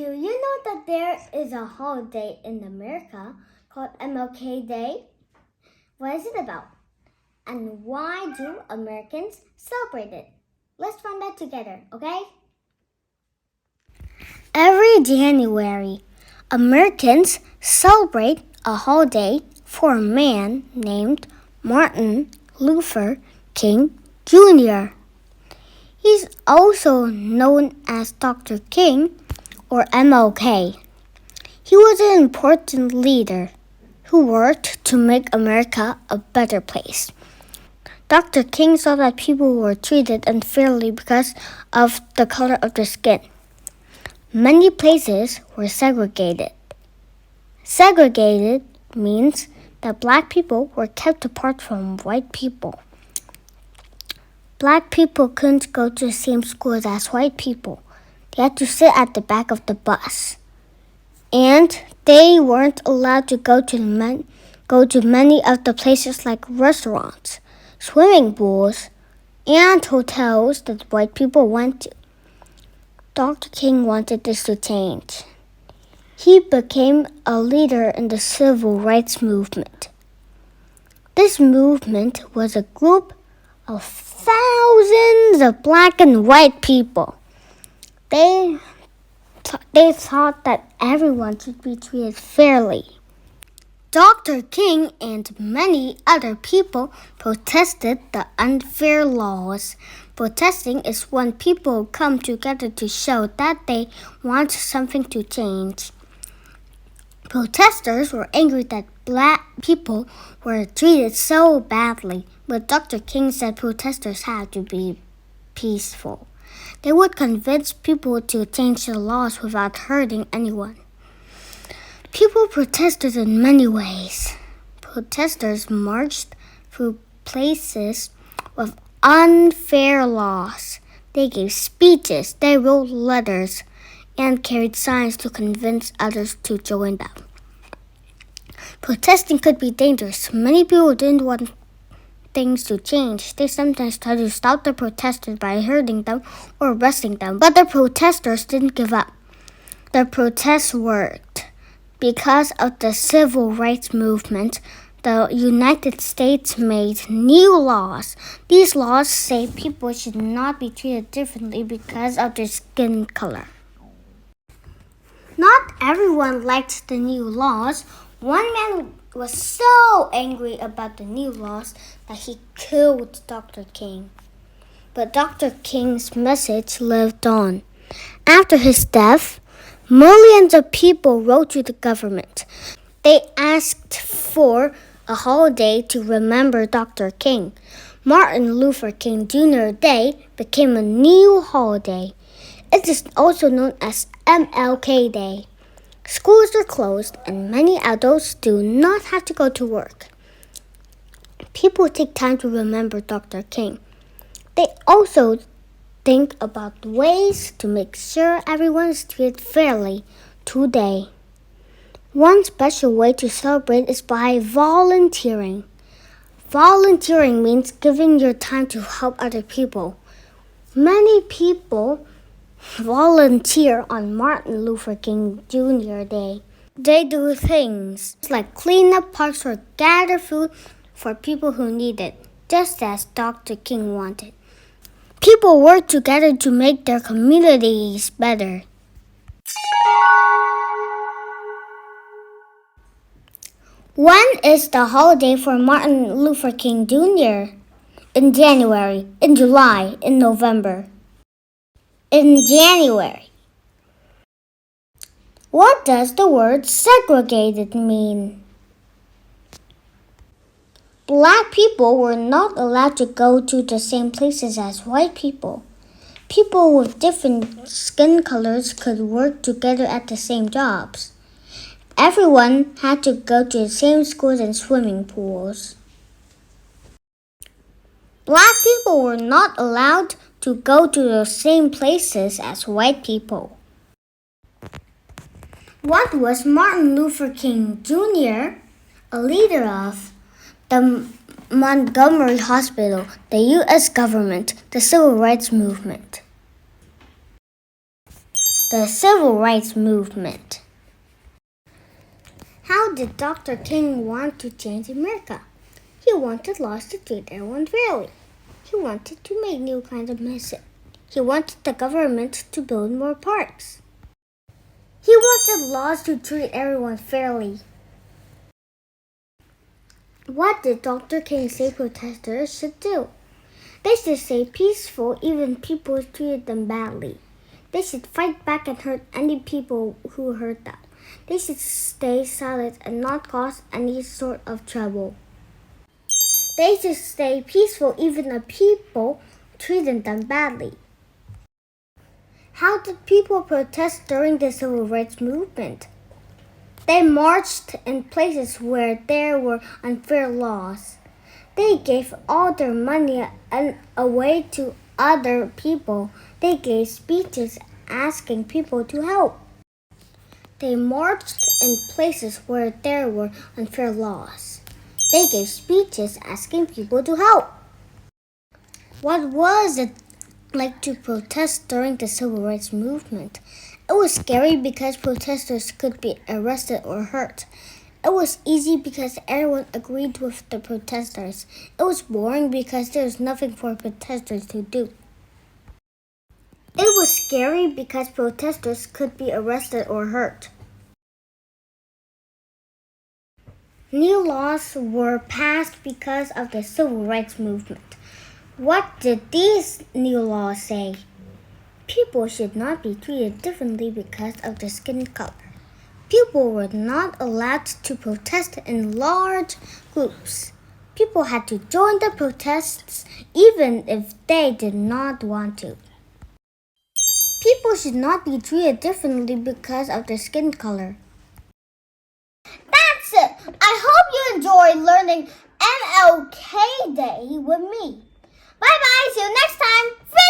Do you know that there is a holiday in America called MLK Day? What is it about? And why do Americans celebrate it? Let's find out together, okay? Every January, Americans celebrate a holiday for a man named Martin Luther King Jr. He's also known as Dr. King or MLK. He was an important leader who worked to make America a better place. Dr. King saw that people were treated unfairly because of the color of their skin. Many places were segregated. Segregated means that black people were kept apart from white people. Black people couldn't go to the same schools as white people. They had to sit at the back of the bus. And they weren't allowed to go to many of the places like restaurants, swimming pools, and hotels that white people went to. Dr. King wanted this to change. He became a leader in the civil rights movement. This movement was a group of thousands of black and white people. They thought that everyone should be treated fairly. Dr. King and many other people protested the unfair laws. Protesting is when people come together to show that they want something to change. Protesters were angry that black people were treated so badly, but Dr. King said protesters had to be peaceful. They would convince people to change the laws without hurting anyone. People protested in many ways. Protesters marched through places with unfair laws. They gave speeches, they wrote letters, and carried signs to convince others to join them. Protesting could be dangerous. Many people didn't want things to change. They sometimes tried to stop the protesters by hurting them or arresting them. But the protesters didn't give up. The protests worked. Because of the civil rights movement, the United States made new laws. These laws say people should not be treated differently because of their skin color. Not everyone liked the new laws. One man was so angry about the new laws that he killed Dr. King. But Dr. King's message lived on. After his death, millions of people wrote to the government. They asked for a holiday to remember Dr. King. Martin Luther King Jr. Day became a new holiday. It is also known as MLK Day. Schools are closed and many adults do not have to go to work. People take time to remember Dr. King. They also think about ways to make sure everyone is treated fairly today. One special way to celebrate is by volunteering. Volunteering means giving your time to help other people. Many people volunteer on Martin Luther King Jr. Day. They do things like clean up parks or gather food for people who need it, just as Dr. King wanted. People work together to make their communities better. When is the holiday for Martin Luther King Jr.? In January, in July, in November. In January. What does the word segregated mean? Black people were not allowed to go to the same places as white people. People with different skin colors could work together at the same jobs. Everyone had to go to the same schools and swimming pools. Black people were not allowed to go to the same places as white people. What was Martin Luther King Jr. a leader of? The Montgomery Hospital, the U.S. government, the Civil Rights Movement. the civil rights movement. How did Dr. King want to change America? He wanted laws to treat everyone fairly. He wanted to make new kinds of medicine. He wanted the government to build more parks. He wanted laws to treat everyone fairly. What did Dr. King say protesters should do? They should stay peaceful even people treated them badly. They should fight back and hurt any people who hurt them. They should stay silent and not cause any sort of trouble. They should stay peaceful even if people treated them badly. How did people protest during the civil rights movement? They marched in places where there were unfair laws. They gave all their money away to other people. They gave speeches asking people to help. They marched in places where there were unfair laws. They gave speeches asking people to help. What was it like to protest during the civil rights movement? It was scary because protesters could be arrested or hurt. It was easy because everyone agreed with the protesters. It was boring because there was nothing for protesters to do. It was scary because protesters could be arrested or hurt. New laws were passed because of the civil rights movement. What did these new laws say? People should not be treated differently because of their skin color. People were not allowed to protest in large groups. People had to join the protests even if they did not want to. People should not be treated differently because of their skin color. That's it! I hope you enjoyed learning MLK Day with me. Bye bye, see you next time!